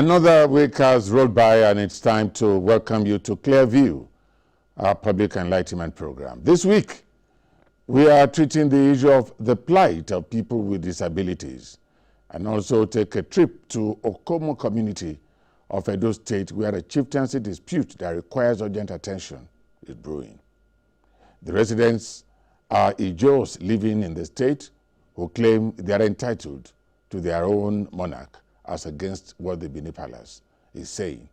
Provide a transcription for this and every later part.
Another week has rolled by, and it's time to welcome you to Clearview, our public enlightenment program. This week, we are treating the issue of the plight of people with disabilities, and also take a trip to Okomo community of Edo State, where a chieftaincy dispute that requires urgent attention is brewing. The residents are Ijos living in the state who claim they are entitled to their own monarch, as against what the Bini Palace is saying.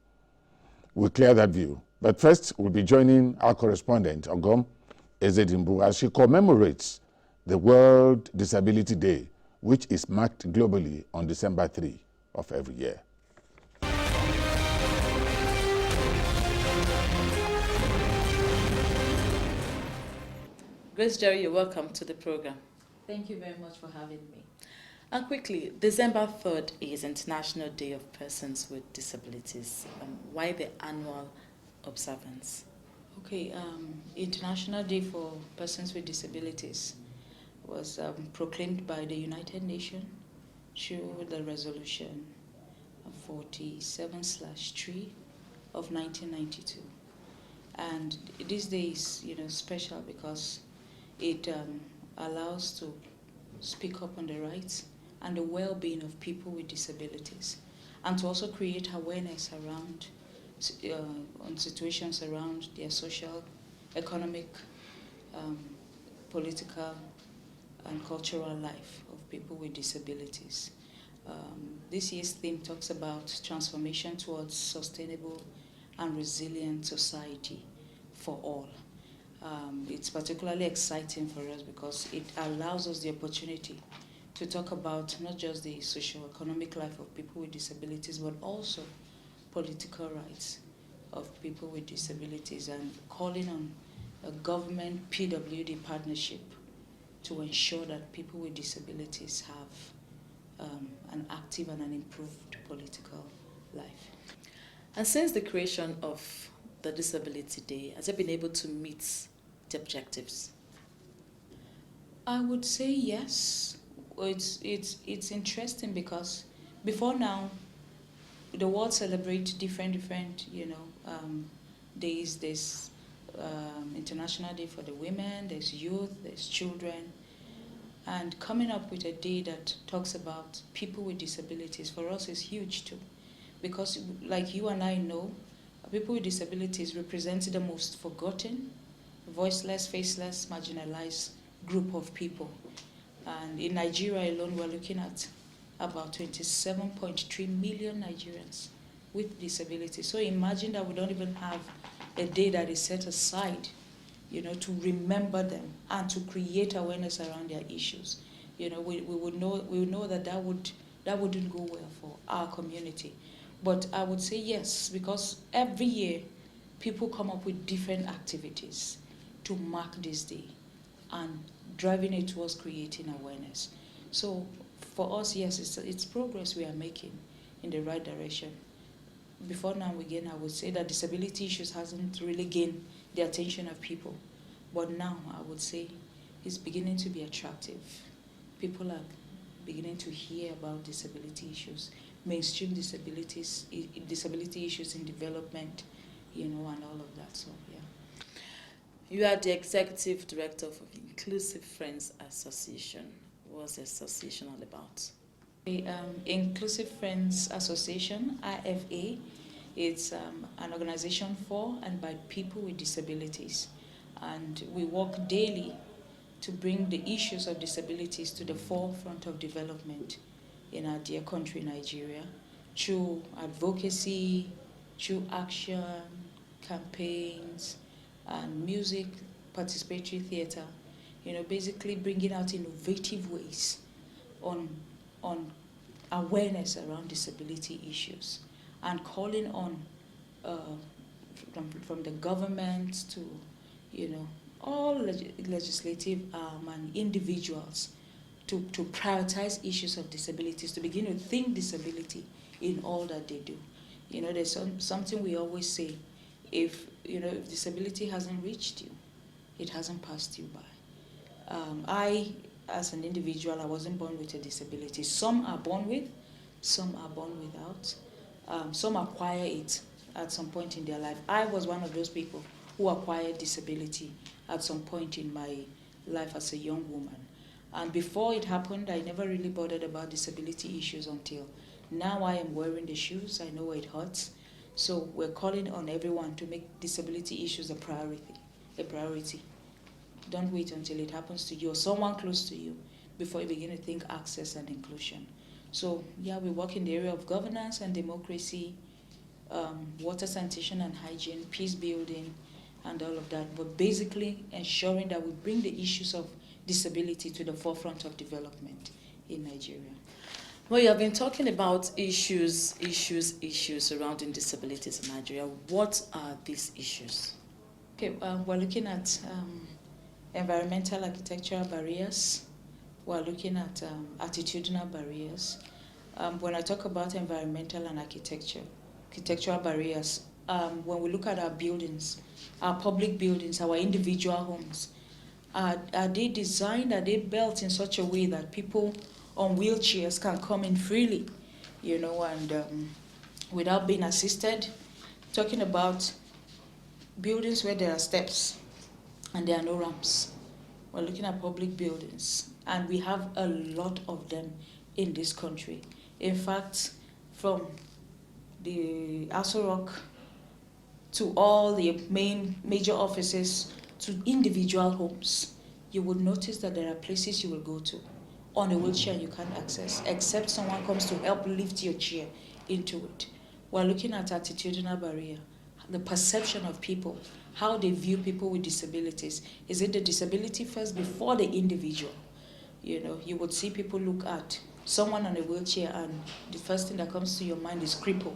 We'll clear that view. But first, we'll be joining our correspondent, Ogom Ezedimbu, as she commemorates the World Disability Day, which is marked globally on December 3 of every year. Grace Jerry, you're welcome to the program. Thank you very much for having me. And quickly, December 3rd is International Day of Persons with Disabilities. Why the annual observance? Okay, International Day for Persons with Disabilities was proclaimed by the United Nations through the resolution 47/3 of 1992. And this day is, special because it allows to speak up on the rights and the well-being of people with disabilities, and to also create awareness around on situations around their social, economic, political, and cultural life of people with disabilities. This year's theme talks about transformation towards sustainable and resilient society for all. It's particularly exciting for us because it allows us the opportunity to talk about not just the socio-economic life of people with disabilities, but also political rights of people with disabilities, and calling on a government PWD partnership to ensure that people with disabilities have an active and an improved political life. And since the creation of the Disability Day, has it been able to meet the objectives? I would say yes. It's interesting because before now, the world celebrates different days. There's International Day for the women, there's youth, there's children, and coming up with a day that talks about people with disabilities for us is huge too, because like you and I know, people with disabilities represent the most forgotten, voiceless, faceless, marginalized group of people. And in Nigeria alone, we're looking at about 27.3 million Nigerians with disabilities. So imagine that we don't even have a day that is set aside, to remember them and to create awareness around their issues. We would know that wouldn't go well for our community. But I would say yes, because every year people come up with different activities to mark this day and driving it towards creating awareness. So for us, yes, it's progress we are making in the right direction. Before now, again, I would say that disability issues hasn't really gained the attention of people. But now, I would say it's beginning to be attractive. People are beginning to hear about disability issues, mainstream disability issues in development, and all of that. So, yeah. You are the Executive Director of Inclusive Friends Association. What's the association all about? The Inclusive Friends Association, IFA, it's an organization for and by people with disabilities. And we work daily to bring the issues of disabilities to the forefront of development in our dear country, Nigeria, through advocacy, through action, campaigns, and music, participatory theater, basically bringing out innovative ways on awareness around disability issues, and calling on from the government to all legislative and individuals to prioritize issues of disabilities, to begin to think disability in all that they do. There's something we always say: if disability hasn't reached you, it hasn't passed you by. I, as an individual, I wasn't born with a disability. Some are born with, some are born without. Some acquire it at some point in their life. I was one of those people who acquired disability at some point in my life as a young woman. And before it happened, I never really bothered about disability issues until now I am wearing the shoes. I know it hurts. So we're calling on everyone to make disability issues a priority. Don't wait until it happens to you or someone close to you before you begin to think access and inclusion. So yeah, we work in the area of governance and democracy, water, sanitation and hygiene, peace building, and all of that. But basically ensuring that we bring the issues of disability to the forefront of development in Nigeria. Well, you have been talking about issues surrounding disabilities in Nigeria. What are these issues? Okay, we're looking at environmental architectural barriers. We're looking at attitudinal barriers. When I talk about environmental and architectural barriers, when we look at our buildings, our public buildings, our individual homes, are they designed, are they built in such a way that people on wheelchairs can come in freely, and without being assisted? Talking about buildings where there are steps and there are no ramps. We're looking at public buildings, and we have a lot of them in this country. In fact, from the Aso Rock to all the major offices to individual homes, you would notice that there are places you will go to on a wheelchair you can't access, except someone comes to help lift your chair into it. We're looking at attitudinal barrier, the perception of people, how they view people with disabilities. Is it the disability first before the individual? You would see people look at someone on a wheelchair and the first thing that comes to your mind is cripple.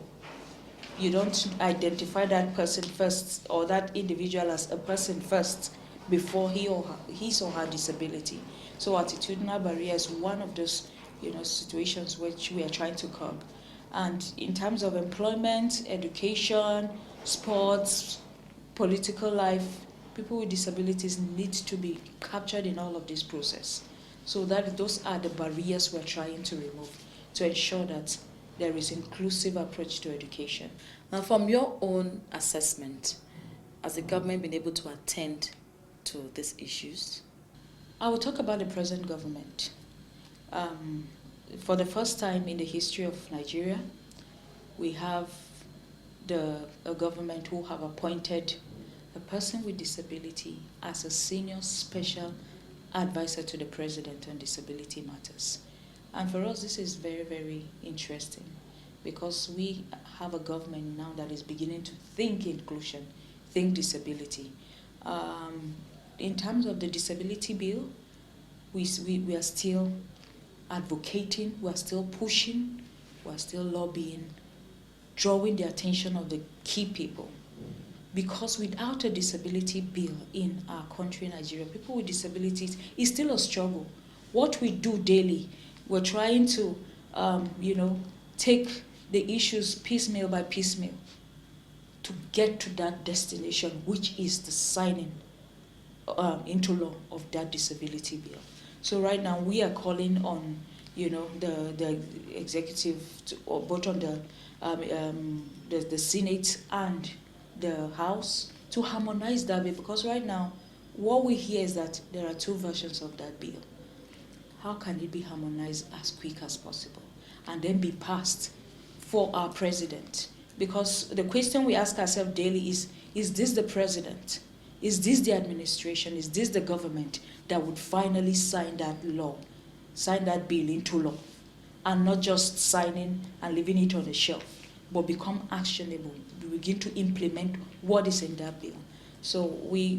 You don't identify that person first or that individual as a person first before his or her disability. So attitudinal barrier is one of those situations which we are trying to curb. And in terms of employment, education, sports, political life, people with disabilities need to be captured in all of this process. So that those are the barriers we're trying to remove to ensure that there is inclusive approach to education. Now, from your own assessment, has the government been able to attend to these issues? I will talk about the present government. For the first time in the history of Nigeria, we have a government who have appointed a person with disability as a senior special advisor to the president on disability matters. And for us, this is very, very interesting because we have a government now that is beginning to think inclusion, think disability. In terms of the disability bill, we are still advocating, we are still pushing, we are still lobbying, drawing the attention of the key people. Because without a disability bill in our country, Nigeria, people with disabilities is still a struggle. What we do daily, we're trying to, take the issues piecemeal by piecemeal to get to that destination, which is the signing into law of that disability bill. So right now we are calling on, the executive, both on the Senate and the House, to harmonize that bill, because right now what we hear is that there are two versions of that bill. How can it be harmonized as quick as possible and then be passed for our president? Because the question we ask ourselves daily is this the president? Is this the administration? Is this the government that would finally sign that law, sign that bill into law, and not just signing and leaving it on the shelf, but become actionable, begin to implement what is in that bill? So we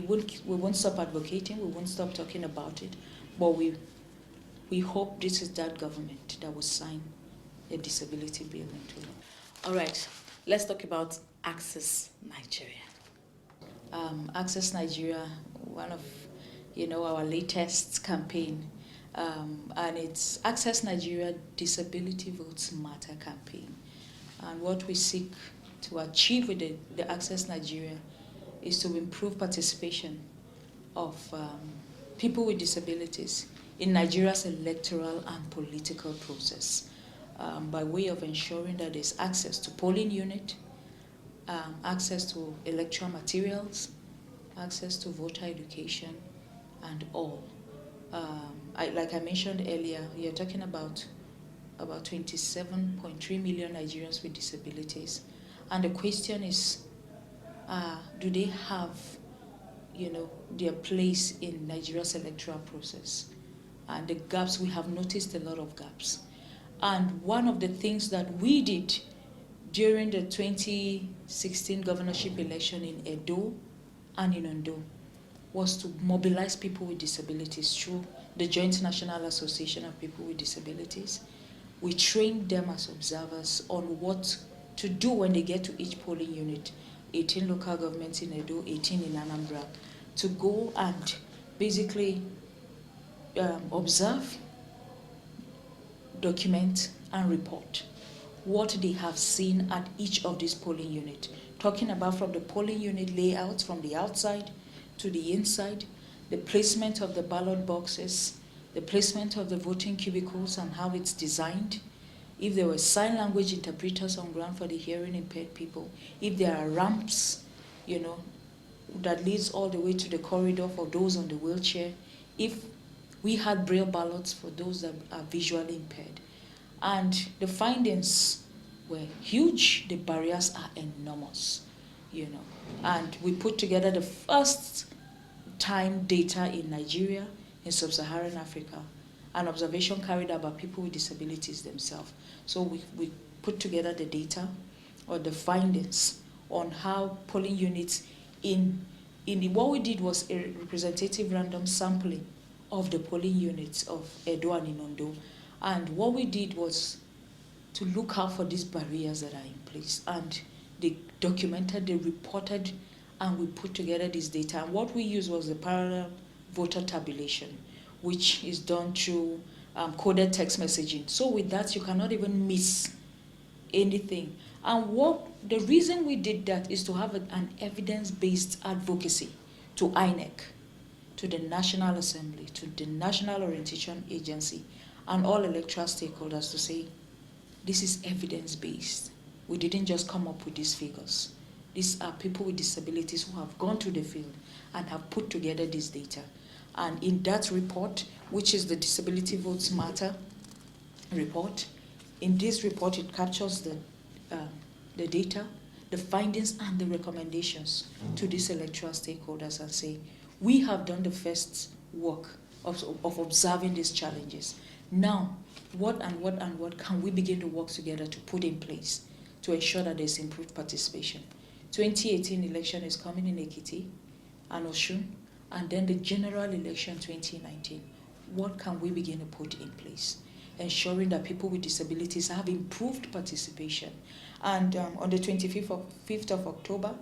won't stop advocating, we won't stop talking about it, but we hope this is that government that will sign a disability bill into law. All right, let's talk about Access Nigeria. Access Nigeria, one of our latest campaign, and it's Access Nigeria Disability Votes Matter campaign. And what we seek to achieve with the Access Nigeria is to improve participation of people with disabilities in Nigeria's electoral and political process. by way of ensuring that there's access to polling unit, access to electoral materials, access to voter education, and all. Like I mentioned earlier, you're talking about 27.3 million Nigerians with disabilities. And the question is, do they have, their place in Nigeria's electoral process? And the gaps, we have noticed a lot of gaps. And one of the things that we did during the 2016 governorship election in Edo and in Ondo was to mobilize people with disabilities through the Joint National Association of People with Disabilities. We trained them as observers on what to do when they get to each polling unit, 18 local governments in Edo, 18 in Anambra, to go and basically observe, document, and report what they have seen at each of these polling units. Talking about from the polling unit layout, from the outside to the inside, the placement of the ballot boxes, the placement of the voting cubicles and how it's designed, if there were sign language interpreters on ground for the hearing impaired people, if there are ramps, that leads all the way to the corridor for those on the wheelchair, if we had braille ballots for those that are visually impaired. And the findings were huge. The barriers are enormous, And we put together the first time data in Nigeria, in sub-Saharan Africa, an observation carried out by people with disabilities themselves. So we put together the data or the findings on how polling units what we did was a representative random sampling of the polling units of Edo and Inondo. And what we did was to look out for these barriers that are in place. And they documented, they reported, and we put together this data. And what we used was the parallel voter tabulation, which is done through coded text messaging. So with that, you cannot even miss anything. And the reason we did that is to have an evidence-based advocacy to INEC, to the National Assembly, to the National Orientation Agency, and all electoral stakeholders to say, this is evidence-based. We didn't just come up with these figures. These are people with disabilities who have gone to the field and have put together this data. And in that report, which is the Disability Votes Matter report, in this report it captures the data, the findings, and the recommendations to these electoral stakeholders and say, we have done the first work of observing these challenges. Now, what can we begin to work together to put in place to ensure that there's improved participation? 2018 election is coming in Ekiti and Osun, and then the general election 2019. What can we begin to put in place? Ensuring that people with disabilities have improved participation. And on the 5th of October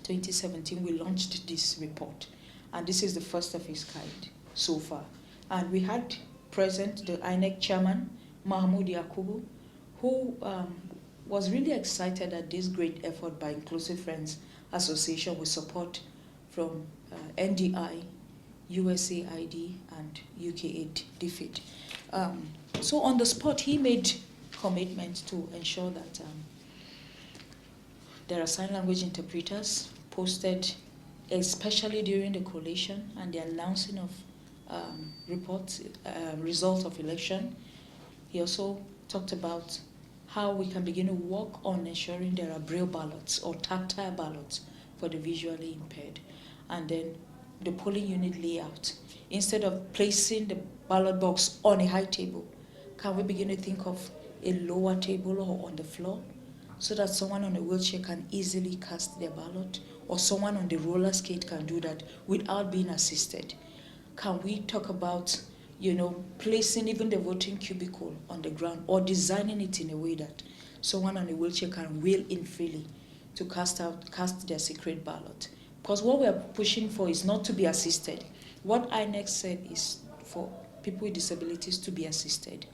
2017, we launched this report. And this is the first of its kind so far. And we had present the INEC chairman, Mahmoud Yakubu, who was really excited at this great effort by Inclusive Friends Association with support from NDI, USAID, and UK8 DFID. So on the spot, he made commitments to ensure that there are sign language interpreters posted, especially during the collation and the announcing of results of election. He also talked about how we can begin to work on ensuring there are braille ballots or tactile ballots for the visually impaired. And then the polling unit layout. Instead of placing the ballot box on a high table, can we begin to think of a lower table or on the floor so that someone on a wheelchair can easily cast their ballot, or someone on the roller skate can do that without being assisted? Can we talk about, placing even the voting cubicle on the ground or designing it in a way that someone on a wheelchair can wheel in freely to cast their secret ballot? Because what we are pushing for is not to be assisted. What INEC said is for people with disabilities to be assisted.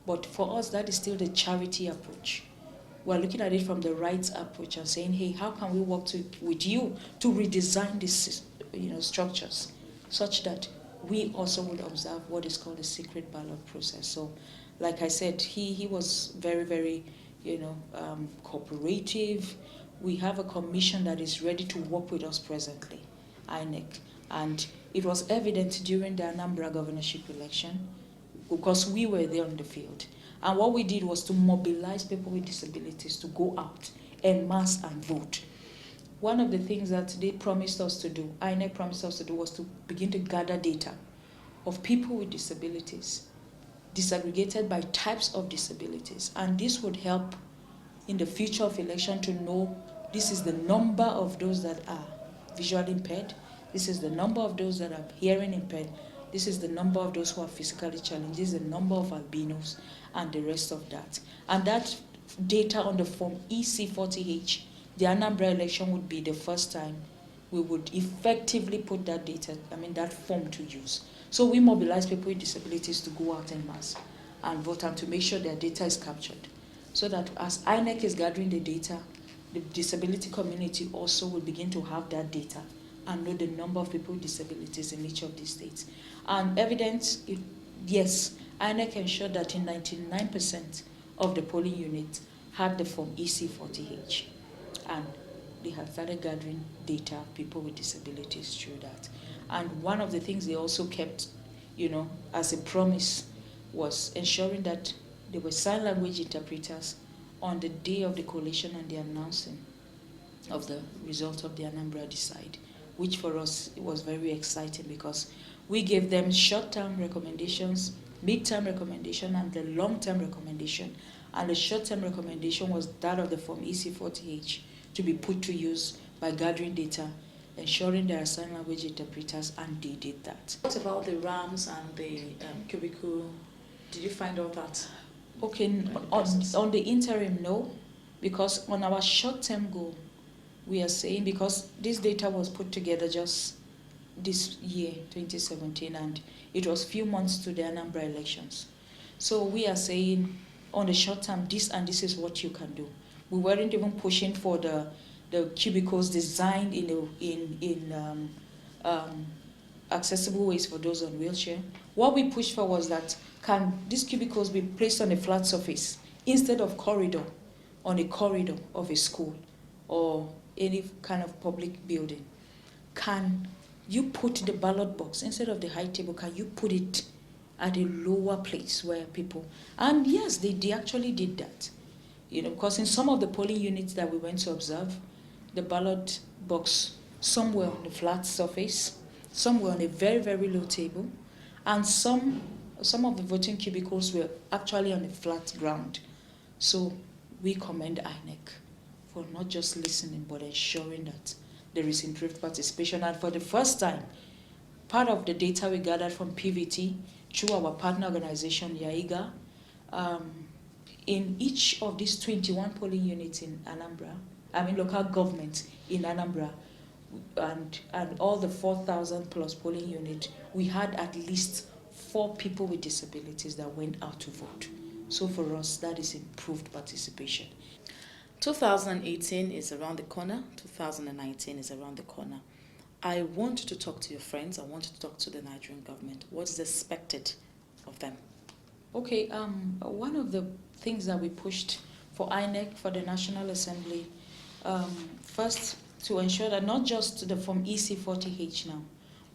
But for us, that is still the charity approach. We're looking at it from the rights approach and saying, hey, how can we work with you to redesign these structures such that we also would observe what is called a secret ballot process. So, like I said, he was very, very, cooperative. We have a commission that is ready to work with us presently, INEC. And it was evident during the Anambra governorship election because we were there on the field. And what we did was to mobilize people with disabilities to go out en masse and vote. One of the things that they promised us to do, INEC promised us to do, was to begin to gather data of people with disabilities, disaggregated by types of disabilities. And this would help in the future of election to know this is the number of those that are visually impaired, this is the number of those that are hearing impaired, this is the number of those who are physically challenged, this is the number of albinos, and the rest of that. And that data on the form EC40H, the Anambra election would be the first time we would effectively put that data, that form to use. So we mobilize people with disabilities to go out en masse and vote and to make sure their data is captured. So that as INEC is gathering the data, the disability community also will begin to have that data and know the number of people with disabilities in each of these states. And evidence, yes, INEC ensured that in 99% of the polling units had the form EC40H. And they have started gathering data of people with disabilities through that. And one of the things they also kept, as a promise was ensuring that there were sign language interpreters on the day of the collation and the announcing of the result of the Anambra Decide, which for us was very exciting because we gave them short-term recommendations, mid-term recommendation, and the long-term recommendation. And the short-term recommendation was that of the form EC40H to be put to use by gathering data, ensuring there are sign language interpreters, and they did that. What about the RAMs and the cubicle? Did you find out that? Okay, on the interim, no, because on our short-term goal, we are saying, because this data was put together just this year, 2017, and it was few months to the Anambra elections. So we are saying, on the short term, this is what you can do. We weren't even pushing for the cubicles designed in accessible ways for those on wheelchair. What we pushed for was that can these cubicles be placed on a flat surface instead of on a corridor of a school or any kind of public building? Can you put the ballot box instead of the high table? Can you put it at a lower place where people? And yes, they actually did that. Because in some of the polling units that we went to observe, the ballot box some were on a flat surface, some were on a very, very low table, and some of the voting cubicles were actually on a flat ground. So we commend INEC for not just listening, but ensuring that there is improved participation. And for the first time, part of the data we gathered from PVT through our partner organization, YAIGA, in each of these 21 polling units in Anambra, local government in Anambra, and all the 4,000 plus polling units, we had at least 4 people with disabilities that went out to vote. So for us, that is improved participation. 2018 is around the corner, 2019 is around the corner. I want you to talk to your friends, I want you to talk to the Nigerian government. What is expected of them? Okay, one of the things that we pushed for INEC, for the National Assembly, first to ensure that not just the form EC40H now,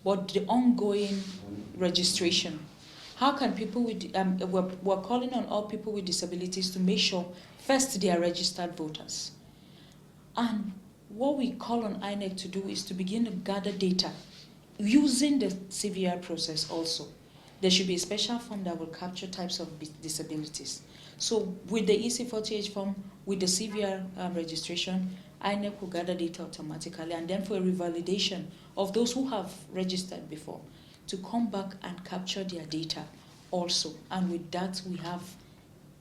but the ongoing registration. How can people with, we're calling on all people with disabilities to make sure first they are registered voters. And what we call on INEC to do is to begin to gather data using the CVR process also. There should be a special form that will capture types of disabilities. So with the EC40H form, with the CVR registration, INEC will gather data automatically, and then for a revalidation of those who have registered before to come back and capture their data also. And with that, we have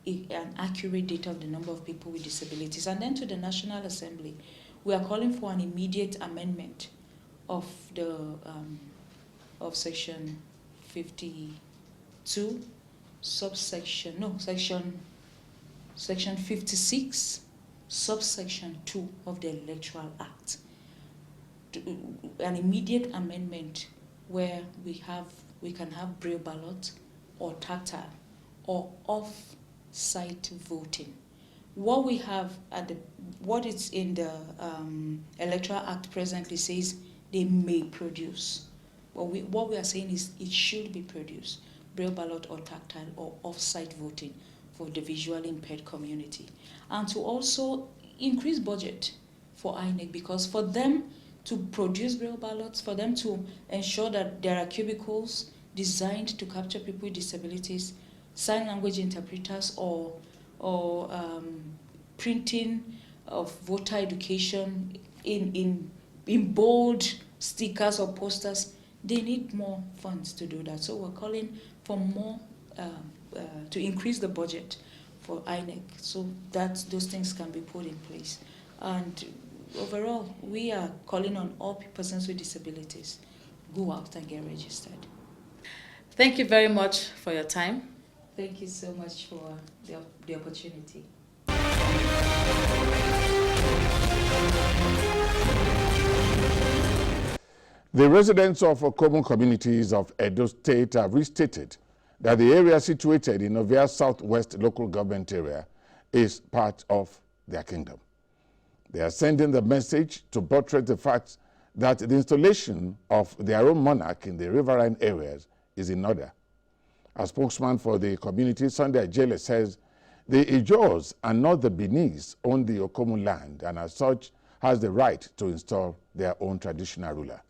an accurate data of the number of people with disabilities. And then to the National Assembly, we are calling for an immediate amendment of the section 52, section 56, subsection 2 of the Electoral Act. An immediate amendment where we have we can have braille ballot or tactile or off-site voting. What we have what is in the Electoral Act presently says they may produce. What we are saying is it should be produced, braille ballot or tactile or off-site voting for the visually impaired community. And to also increase budget for INEC, because for them to produce braille ballots, for them to ensure that there are cubicles designed to capture people with disabilities, sign language interpreters, or printing of voter education in bold stickers or posters, they need more funds to do that. So we're calling for more, to increase the budget for INEC so that those things can be put in place. And overall, we are calling on all persons with disabilities, go out and get registered. Thank you very much for your time. Thank you so much for the opportunity. The residents of common communities of Edo State have restated that the area situated in Ovia Southwest local government area is part of their kingdom. They are sending the message to buttress the fact that the installation of their own monarch in the riverine areas is in order. A spokesman for the community, Sunday Ajele, says the Ijos and not the Benis own the Okomu land and as such has the right to install their own traditional ruler.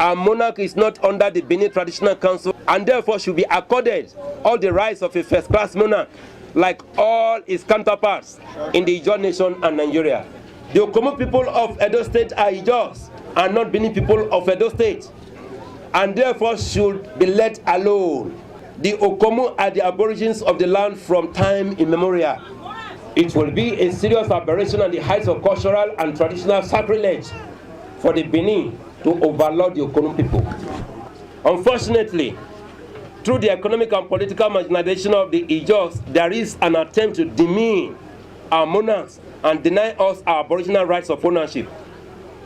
Our monarch is not under the Benin Traditional Council and therefore should be accorded all the rights of a first-class monarch like all his counterparts in the Ijaw nation and Nigeria. The Okomu people of Edo State are Ijos and not Benin people of Edo State and therefore should be let alone. The Okomu are the aborigines of the land from time immemorial. It will be a serious aberration on the heights of cultural and traditional sacrilege for the Benin to overlord the Okomu people. Unfortunately, through the economic and political marginalization of the Ijos, there is an attempt to demean our monarchs and deny us our aboriginal rights of ownership.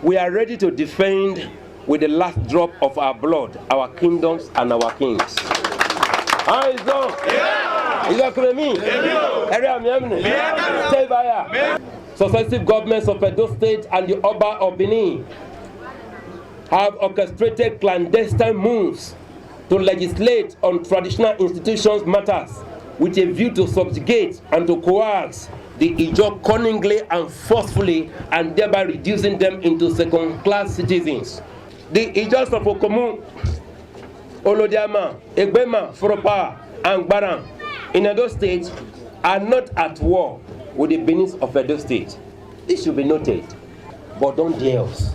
We are ready to defend with the last drop of our blood, our kingdoms and our kings. How is that? Successive governments of Edo State and the Oba of Benin have orchestrated clandestine moves to legislate on traditional institutions matters with a view to subjugate and to coerce the Ijaw cunningly and forcefully and thereby reducing them into second-class citizens. The Ijos of Okomu, Olodiama, Egbema, Foropa, and Gbaran in Edo State are not at war with the Benis of Edo State. This should be noted, but don't dare us.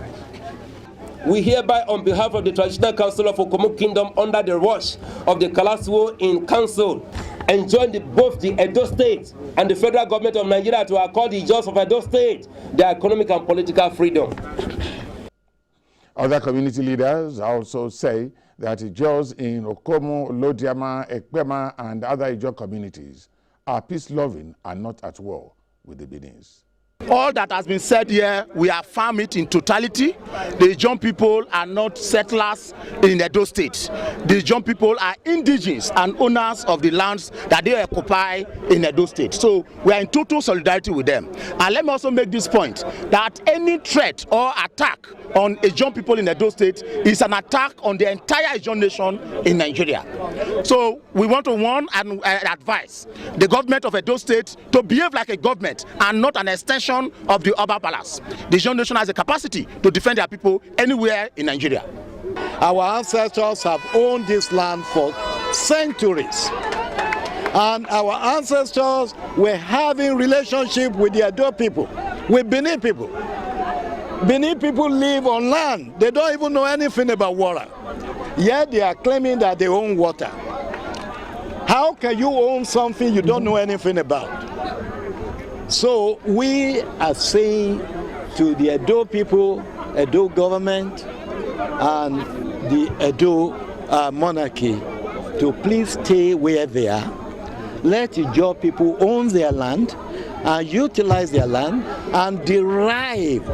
We hereby, on behalf of the Traditional Council of Okomu Kingdom, under the watch of the Kalasuo in Council, enjoin both the Edo State and the federal government of Nigeria to accord the Ijos of Edo State their economic and political freedom. Other community leaders also say that Ijos in Okomu, Lodiama, Ekpema, and other Ijaw communities are peace-loving and not at war with the Benis. All that has been said here, we affirm it in totality. The Ijaw people are not settlers in Edo State. The Ijaw people are indigenous and owners of the lands that they occupy in Edo State. So we are in total solidarity with them. And let me also make this point, that any threat or attack on Ijaw people in Edo State is an attack on the entire Ijaw nation in Nigeria. So we want to warn and advise the government of Edo State to behave like a government and not an extension of the Oba Palace. The Ijaw nation has the capacity to defend their people anywhere in Nigeria. Our ancestors have owned this land for centuries. And our ancestors were having relationship with the Edo people, with Benin people. Benin people live on land. They don't even know anything about water. Yet they are claiming that they own water. How can you own something you don't know anything about? So we are saying to the Edo people, Edo government, and the Edo monarchy to please stay where they are. Let Ijaw people own their land and utilize their land and derive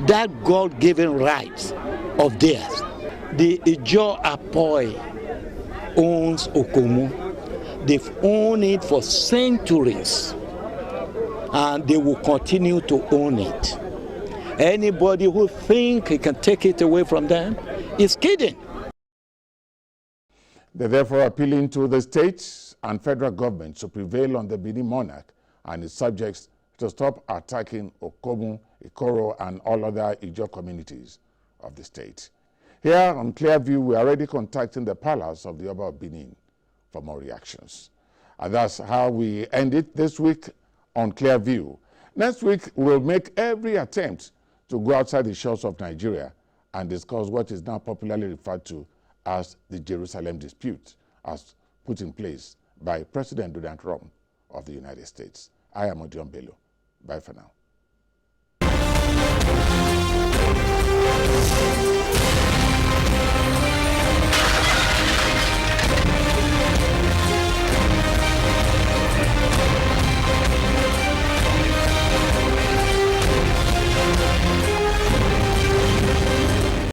that God-given rights of theirs. The Ijo Apoy owns Okomu. They've owned it for centuries, and they will continue to own it. Anybody who thinks he can take it away from them is kidding. They're therefore appealing to the states and federal government to prevail on the Benin monarch and its subjects to stop attacking Okomu, Ikoro, and all other Ijo communities of the state. Here on Clearview, we are already contacting the palace of the Oba of Benin for more reactions. And that's how we end it this week on Clearview. Next week, we'll make every attempt to go outside the shores of Nigeria and discuss what is now popularly referred to as the Jerusalem dispute, as put in place by President Donald Trump of the United States. I am Odion Bello. Bye for now.